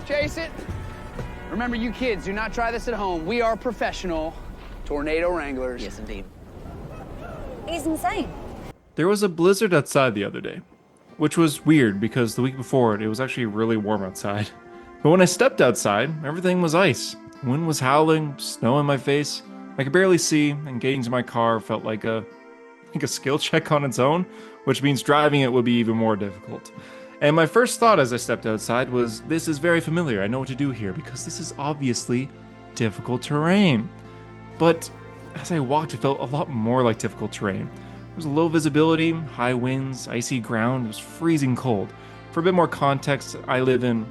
chase it. Remember, you kids, do not try this at home. We are professional tornado wranglers. Yes, indeed. He's insane. There was a blizzard outside the other day, which was weird because the week before it was actually really warm outside. But when I stepped outside, everything was ice. Wind was howling, snow in my face. I could barely see, and getting to my car felt like a skill check on its own, which means driving it would be even more difficult. And my first thought as I stepped outside was, this is very familiar, I know what to do here, because this is obviously difficult terrain. But as I walked, it felt a lot more like difficult terrain. There was low visibility, high winds, icy ground, it was freezing cold. For a bit more context, I live in...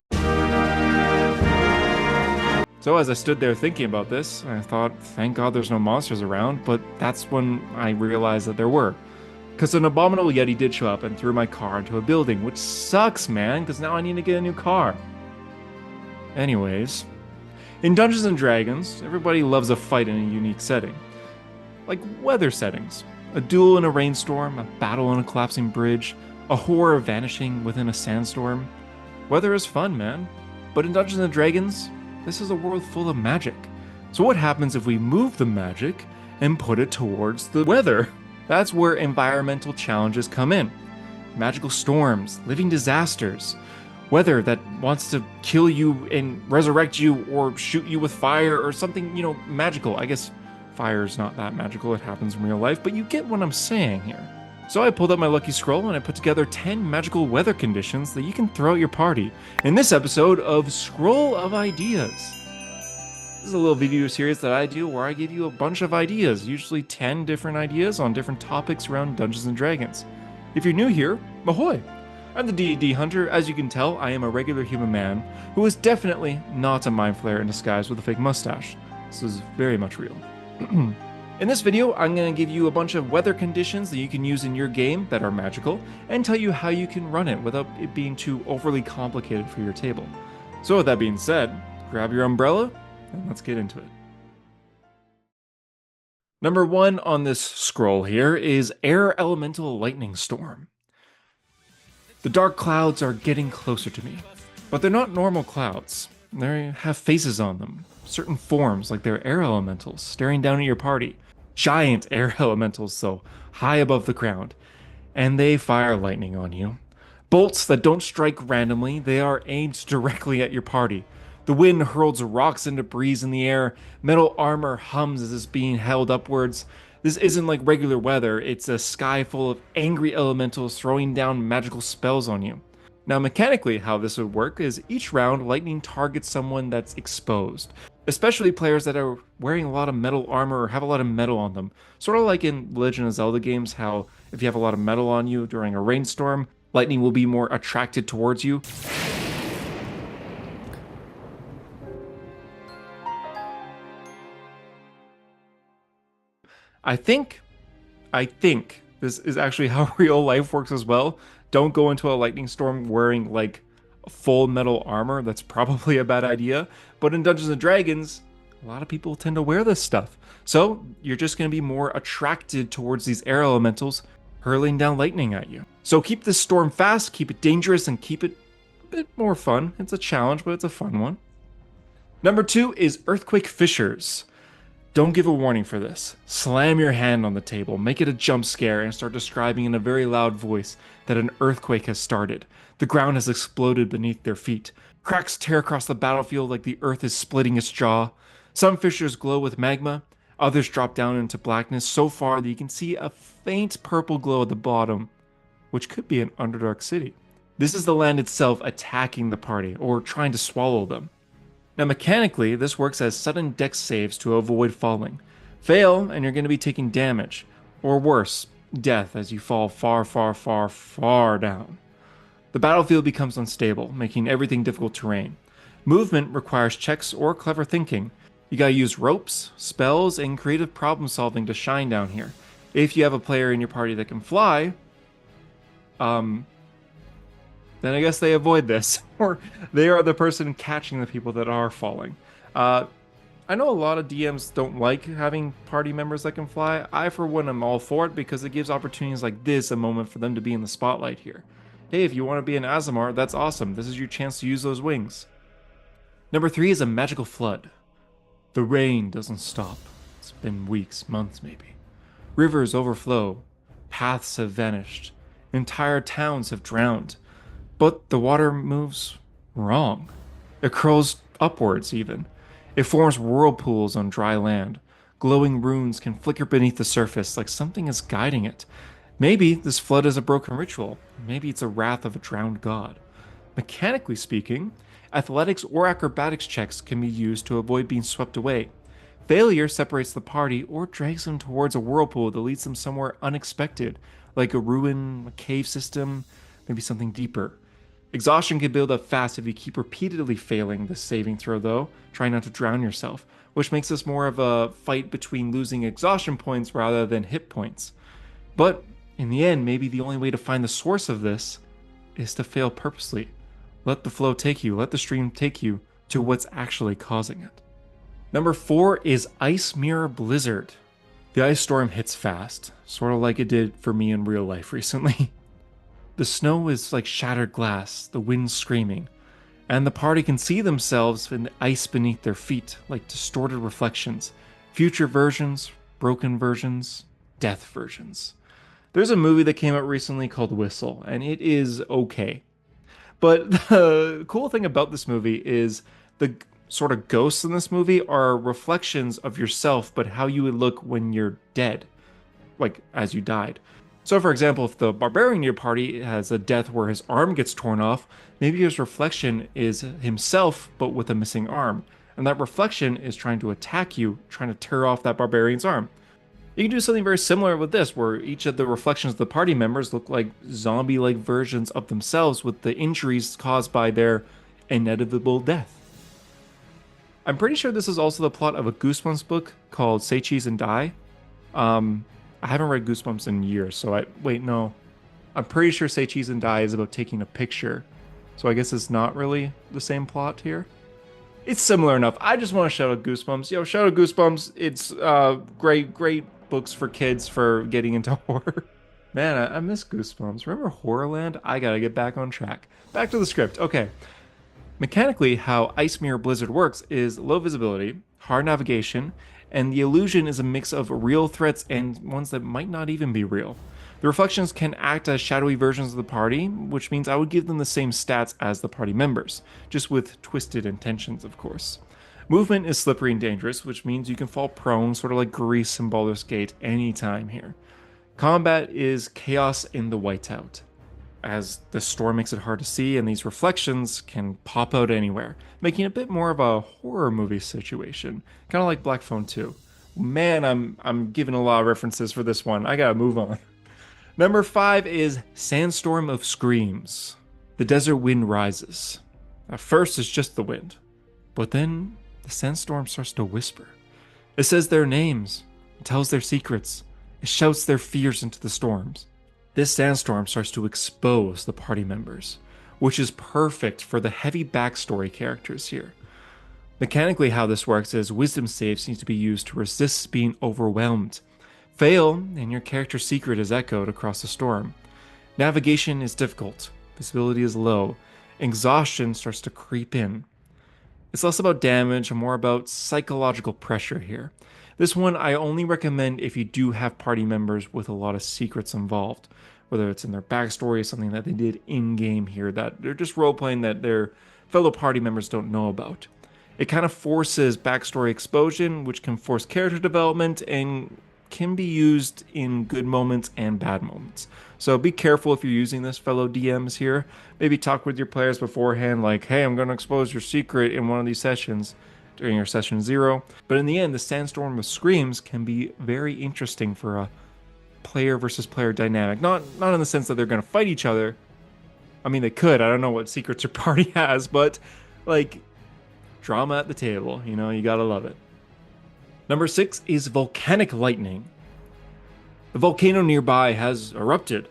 So as I stood there thinking about this, I thought, thank God there's no monsters around, but that's when I realized that there were. Because an abominable yeti did show up and threw my car into a building, which sucks, man, because now I need to get a new car. Anyways, in Dungeons & Dragons, everybody loves a fight in a unique setting. Like weather settings. A duel in a rainstorm, a battle on a collapsing bridge, a horror vanishing within a sandstorm. Weather is fun, man. But in Dungeons & Dragons, this is a world full of magic. So what happens if we move the magic and put it towards the weather? That's where environmental challenges come in. Magical storms, living disasters, weather that wants to kill you and resurrect you or shoot you with fire or something, magical. I guess fire's not that magical, it happens in real life, but you get what I'm saying here. So I pulled up my lucky scroll and I put together 10 magical weather conditions that you can throw at your party in this episode of Scroll of Ideas. This is a little video series that I do where I give you a bunch of ideas, usually 10 different ideas on different topics around Dungeons & Dragons. If you're new here, ahoy! I'm the D&D Hunter. As you can tell, I am a regular human man who is definitely not a mind flayer in disguise with a fake mustache. This is very much real. In this video, I'm going to give you a bunch of weather conditions that you can use in your game that are magical, and tell you how you can run it without it being too overly complicated for your table. So with that being said, grab your umbrella, and let's get into it. Number 1 on this scroll here is Air Elemental Lightning Storm. The dark clouds are getting closer to me, but they're not normal clouds. They have faces on them, certain forms like they're air elementals staring down at your party. Giant air elementals, though, high above the ground, and they fire lightning on you. Bolts that don't strike randomly, they are aimed directly at your party. The wind hurls rocks and debris in the air, metal armor hums as it's being held upwards. This isn't like regular weather, it's a sky full of angry elementals throwing down magical spells on you. Now mechanically how this would work is each round lightning targets someone that's exposed. Especially players that are wearing a lot of metal armor or have a lot of metal on them. Sort of like in Legend of Zelda games, how if you have a lot of metal on you during a rainstorm, lightning will be more attracted towards you. I think this is actually how real life works as well. Don't go into a lightning storm wearing like full metal armor. That's probably a bad idea. But in Dungeons & Dragons, a lot of people tend to wear this stuff. So you're just going to be more attracted towards these air elementals hurling down lightning at you. So keep this storm fast, keep it dangerous, and keep it a bit more fun. It's a challenge, but it's a fun one. Number 2 is Earthquake Fissures. Don't give a warning for this. Slam your hand on the table, make it a jump scare, and start describing in a very loud voice that an earthquake has started. The ground has exploded beneath their feet. Cracks tear across the battlefield like the earth is splitting its jaw. Some fissures glow with magma, others drop down into blackness so far that you can see a faint purple glow at the bottom, which could be an Underdark city. This is the land itself attacking the party, or trying to swallow them. Now mechanically, this works as sudden dex saves to avoid falling. Fail, and you're going to be taking damage, or worse, death as you fall far, far, far, far down. The battlefield becomes unstable, making everything difficult terrain. Movement requires checks or clever thinking. You gotta use ropes, spells, and creative problem solving to shine down here. If you have a player in your party that can fly, then I guess they avoid this, or they are the person catching the people that are falling. I know a lot of DMs don't like having party members that can fly. I, for one, am all for it because it gives opportunities like this a moment for them to be in the spotlight here. Hey, if you want to be an Azamar, that's awesome. This is your chance to use those wings. Number 3 is a magical flood. The rain doesn't stop. It's been weeks, months maybe. Rivers overflow. Paths have vanished. Entire towns have drowned. But the water moves wrong. It curls upwards even. It forms whirlpools on dry land. Glowing runes can flicker beneath the surface like something is guiding it. Maybe this flood is a broken ritual. Maybe it's a wrath of a drowned god. Mechanically speaking, athletics or acrobatics checks can be used to avoid being swept away. Failure separates the party or drags them towards a whirlpool that leads them somewhere unexpected, like a ruin, a cave system, maybe something deeper. Exhaustion can build up fast if you keep repeatedly failing this saving throw, though, trying not to drown yourself, which makes this more of a fight between losing exhaustion points rather than hit points. But in the end, maybe the only way to find the source of this is to fail purposely. Let the flow take you, let the stream take you to what's actually causing it. Number 4 is Ice Mirror Blizzard. The ice storm hits fast, sort of like it did for me in real life recently. The snow is like shattered glass, the wind screaming, and the party can see themselves in the ice beneath their feet, like distorted reflections, future versions, broken versions, death versions. There's a movie that came out recently called Whistle, and it is okay. But the cool thing about this movie is the sort of ghosts in this movie are reflections of yourself, but how you would look when you're dead, like as you died. So for example, if the barbarian in your party has a death where his arm gets torn off, maybe his reflection is himself, but with a missing arm. And that reflection is trying to attack you, trying to tear off that barbarian's arm. You can do something very similar with this, where each of the reflections of the party members look like zombie-like versions of themselves with the injuries caused by their inevitable death. I'm pretty sure this is also the plot of a Goosebumps book called Say Cheese and Die. I haven't read Goosebumps in years, so I'm pretty sure Say Cheese and Die is about taking a picture. So I guess it's not really the same plot here. It's similar enough. I just want to shout out Goosebumps. Yo, shout out Goosebumps. It's great books for kids for getting into horror. Man, I miss Goosebumps. Remember Horrorland? I gotta get back on track. Back to the script. Okay. Mechanically, how Ice Mirror Blizzard works is low visibility, hard navigation, and the illusion is a mix of real threats and ones that might not even be real. The reflections can act as shadowy versions of the party, which means I would give them the same stats as the party members, just with twisted intentions, of course. Movement is slippery and dangerous, which means you can fall prone, sort of like Grease in Baldur's Gate, anytime here. Combat is chaos in the whiteout, as the storm makes it hard to see, and these reflections can pop out anywhere, making it a bit more of a horror movie situation, kind of like Black Phone 2. Man, I'm giving a lot of references for this one. I gotta move on. Number 5 is Sandstorm of Screams. The desert wind rises. At first, it's just the wind, but then the sandstorm starts to whisper. It says their names, it tells their secrets, it shouts their fears into the storms. This sandstorm starts to expose the party members, which is perfect for the heavy backstory characters here. Mechanically, how this works is wisdom saves need to be used to resist being overwhelmed. Fail, and your character's secret is echoed across the storm. Navigation is difficult, visibility is low, exhaustion starts to creep in. It's less about damage and more about psychological pressure here. This one I only recommend if you do have party members with a lot of secrets involved, whether it's in their backstory, something that they did in-game here that they're just role-playing that their fellow party members don't know about. It kind of forces backstory exposure, which can force character development and can be used in good moments and bad moments. So be careful if you're using this, fellow DMs here. Maybe talk with your players beforehand, like, hey, I'm going to expose your secret in one of these sessions during your session 0. But in the end, the Sandstorm of Screams can be very interesting for a player versus player dynamic. Not in the sense that they're going to fight each other. I mean, they could. I don't know what secrets your party has, but like drama at the table, you gotta love it. Number 6 is Volcanic Lightning. The volcano nearby has erupted.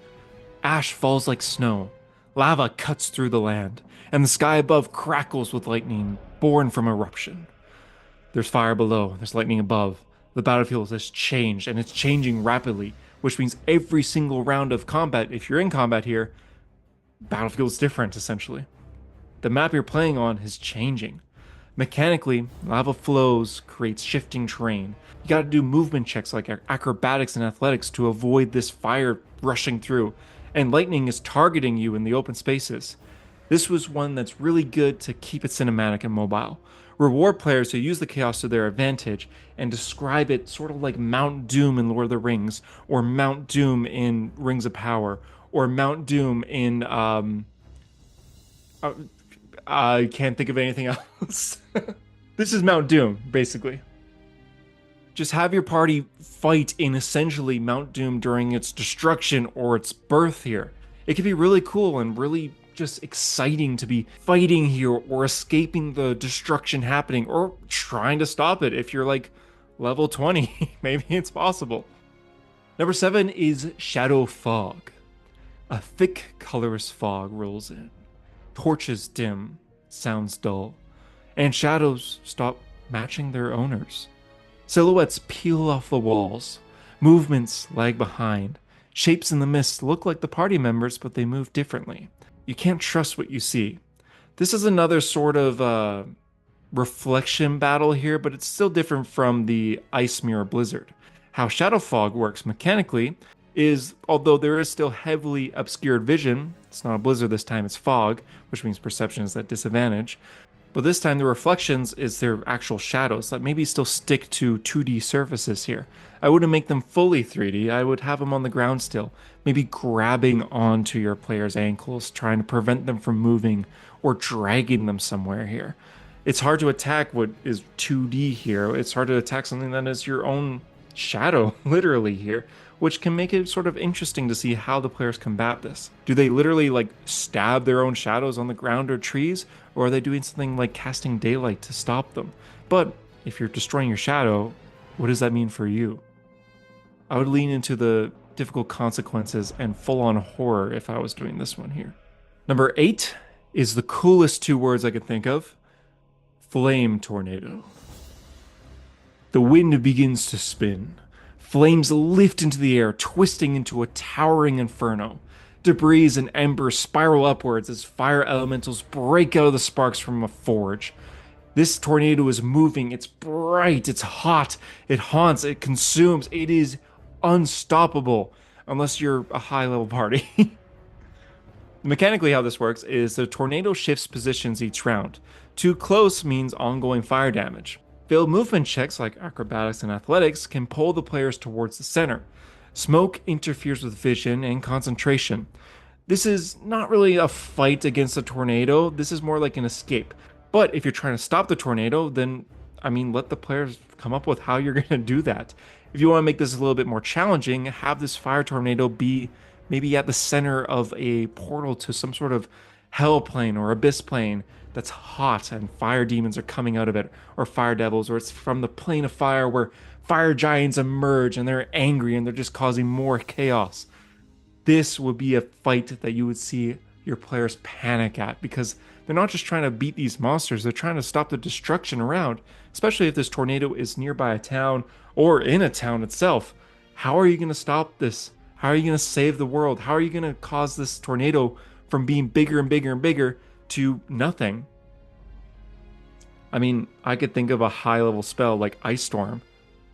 Ash falls like snow. Lava cuts through the land, and the sky above crackles with lightning born from eruption. There's fire below, there's lightning above. The battlefield has changed, and it's changing rapidly, which means every single round of combat, if you're in combat here, battlefield's different, essentially. The map you're playing on is changing. Mechanically, lava flows, creates shifting terrain. You gotta do movement checks like acrobatics and athletics to avoid this fire rushing through, and lightning is targeting you in the open spaces. This was one that's really good to keep it cinematic and mobile. Reward players who use the chaos to their advantage and describe it sort of like Mount Doom in Lord of the Rings, or Mount Doom in Rings of Power, or Mount Doom in I can't think of anything else. This is Mount Doom, basically. Just have your party fight in essentially Mount Doom during its destruction or its birth here. It can be really cool and really just exciting to be fighting here or escaping the destruction happening or trying to stop it if you're like level 20. Maybe it's possible. Number 7 is Shadow Fog. A thick, colorless fog rolls in. Torches dim, sounds dull, and shadows stop matching their owners. Silhouettes peel off the walls, movements lag behind, shapes in the mist look like the party members, but they move differently. You can't trust what you see. This is another sort of reflection battle here, but it's still different from the Ice Mirror Blizzard. How Shadow Fog works mechanically is, although there is still heavily obscured vision, it's not a blizzard this time, it's fog, which means perception is at disadvantage. But this time the reflections is their actual shadows that maybe still stick to 2D surfaces here. I wouldn't make them fully 3D, I would have them on the ground still, maybe grabbing onto your player's ankles, trying to prevent them from moving or dragging them somewhere here. It's hard to attack what is 2D here, it's hard to attack something that is your own shadow, literally here, which can make it sort of interesting to see how the players combat this. Do they literally like stab their own shadows on the ground or trees, or are they doing something like casting daylight to stop them? But if you're destroying your shadow, what does that mean for you? I would lean into the difficult consequences and full-on horror if I was doing this one here. Number 8 is the coolest 2 words I could think of. Flame Tornado. The wind begins to spin. Flames lift into the air, twisting into a towering inferno. Debris and embers spiral upwards as fire elementals break out of the sparks from a forge. This tornado is moving, it's bright, it's hot, it haunts, it consumes, it is unstoppable, unless you're a high-level party. Mechanically, how this works is the tornado shifts positions each round. Too close means ongoing fire damage. Failed movement checks like acrobatics and athletics can pull the players towards the center. Smoke interferes with vision and concentration. This is not really a fight against a tornado, this is more like an escape. But if you're trying to stop the tornado, then, let the players come up with how you're going to do that. If you want to make this a little bit more challenging, have this fire tornado be maybe at the center of a portal to some sort of hell plane or abyss plane that's hot and fire demons are coming out of it, or fire devils, or it's from the plane of fire where fire giants emerge and they're angry and they're just causing more chaos. This would be a fight that you would see your players panic at, because they're not just trying to beat these monsters, they're trying to stop the destruction around, especially if this tornado is nearby a town or in a town itself. How are you going to stop this? How are you going to save the world? How are you going to cause this tornado from being bigger and bigger and bigger to nothing? I could think of a high-level spell like Ice Storm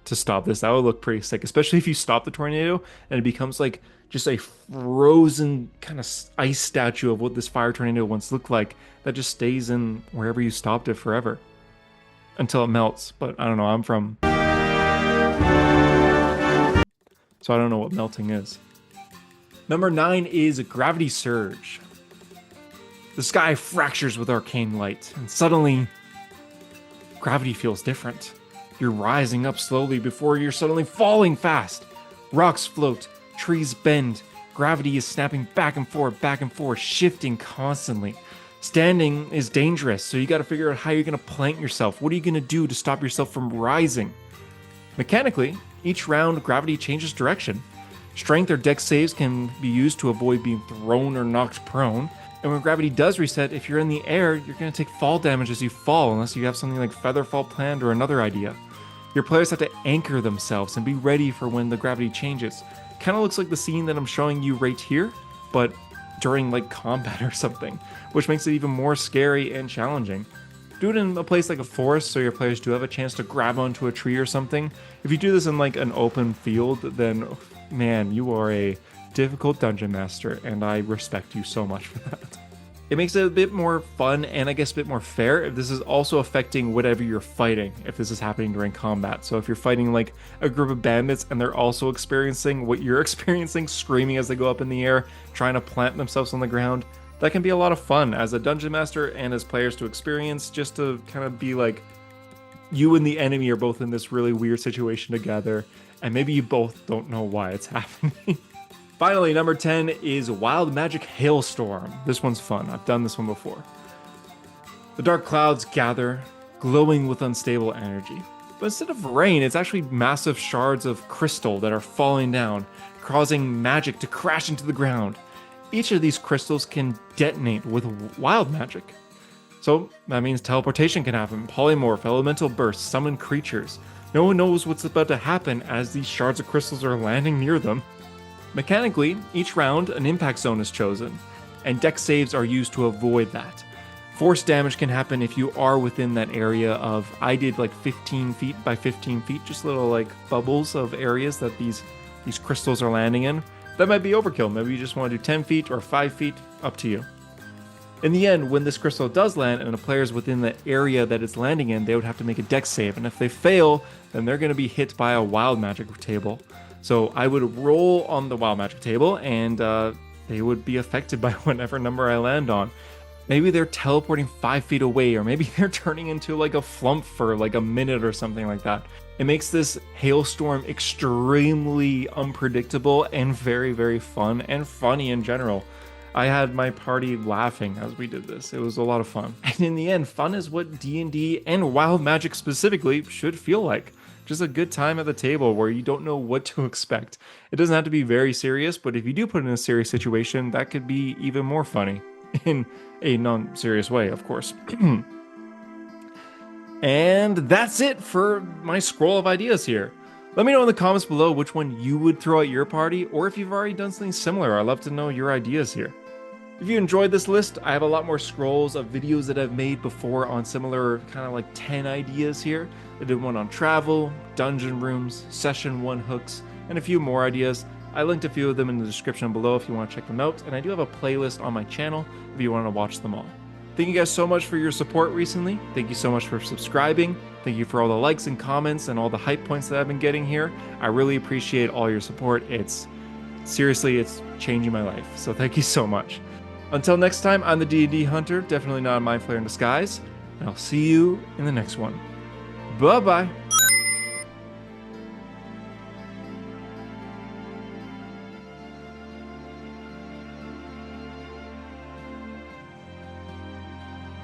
to stop this. That would look pretty sick, especially if you stop the tornado and it becomes like just a frozen kind of ice statue of what this fire tornado once looked like that just stays in wherever you stopped it forever until it melts. But I don't know, I'm from... so I don't know what melting is. Number 9 is Gravity Surge. The sky fractures with arcane light, and suddenly, gravity feels different. You're rising up slowly before you're suddenly falling fast. Rocks float, trees bend, gravity is snapping back and forth, shifting constantly. Standing is dangerous, so you gotta figure out how you're gonna plant yourself. What are you gonna do to stop yourself from rising? Mechanically, each round gravity changes direction. Strength or dex saves can be used to avoid being thrown or knocked prone. And when gravity does reset, if you're in the air, you're going to take fall damage as you fall, unless you have something like Featherfall planned or another idea. Your players have to anchor themselves and be ready for when the gravity changes. Kind of looks like the scene that I'm showing you right here, but during like combat or something, which makes it even more scary and challenging. Do it in a place like a forest so your players do have a chance to grab onto a tree or something. If you do this in like an open field, then man, you are a difficult dungeon master, and I respect you so much for that. It makes it a bit more fun and I guess a bit more fair if this is also affecting whatever you're fighting, if this is happening during combat. So if you're fighting like a group of bandits and they're also experiencing what you're experiencing, screaming as they go up in the air, trying to plant themselves on the ground, that can be a lot of fun as a dungeon master and as players to experience, just to kind of be like, you and the enemy are both in this really weird situation together, and maybe you both don't know why it's happening. Finally, number 10 is Wild Magic Hailstorm. This one's fun. I've done this one before. The dark clouds gather, glowing with unstable energy. But instead of rain, it's actually massive shards of crystal that are falling down, causing magic to crash into the ground. Each of these crystals can detonate with wild magic. So that means teleportation can happen, polymorph, elemental bursts, summon creatures. No one knows what's about to happen as these shards of crystals are landing near them. Mechanically, each round, an impact zone is chosen, and dex saves are used to avoid that. Force damage can happen if you are within that area of, I did like 15 feet by 15 feet, just little like bubbles of areas that these crystals are landing in. That might be overkill. Maybe you just want to do 10 feet or 5 feet, up to you. In the end, when this crystal does land and a player is within the area that it's landing in, they would have to make a dex save, and if they fail, then they're going to be hit by a wild magic table. So I would roll on the wild magic table, and they would be affected by whatever number I land on. Maybe they're teleporting 5 feet away, or maybe they're turning into like a flump for like a minute or something like that. It makes this hailstorm extremely unpredictable and very, very fun and funny in general. I had my party laughing as we did this. It was a lot of fun. And in the end, fun is what D&D and Wild Magic specifically should feel like. Just a good time at the table where you don't know what to expect. It doesn't have to be very serious, but if you do put it in a serious situation, that could be even more funny. In a non-serious way, of course. And that's it for my scroll of ideas here. Let me know in the comments below which one you would throw at your party, or if you've already done something similar. I'd love to know your ideas here. If you enjoyed this list, I have a lot more scrolls of videos that I've made before on similar kind of like 10 ideas here. I did one on travel, dungeon rooms, session 1 hooks, and a few more ideas. I linked a few of them in the description below if you want to check them out, and I do have a playlist on my channel if you want to watch them all. Thank you guys so much for your support recently. Thank you so much for subscribing. Thank you for all the likes and comments and all the hype points that I've been getting here. I really appreciate all your support. It's changing my life. So thank you so much. Until next time, I'm the D&D Hunter, definitely not a Mind Flayer in disguise, and I'll see you in the next one. Bye-bye.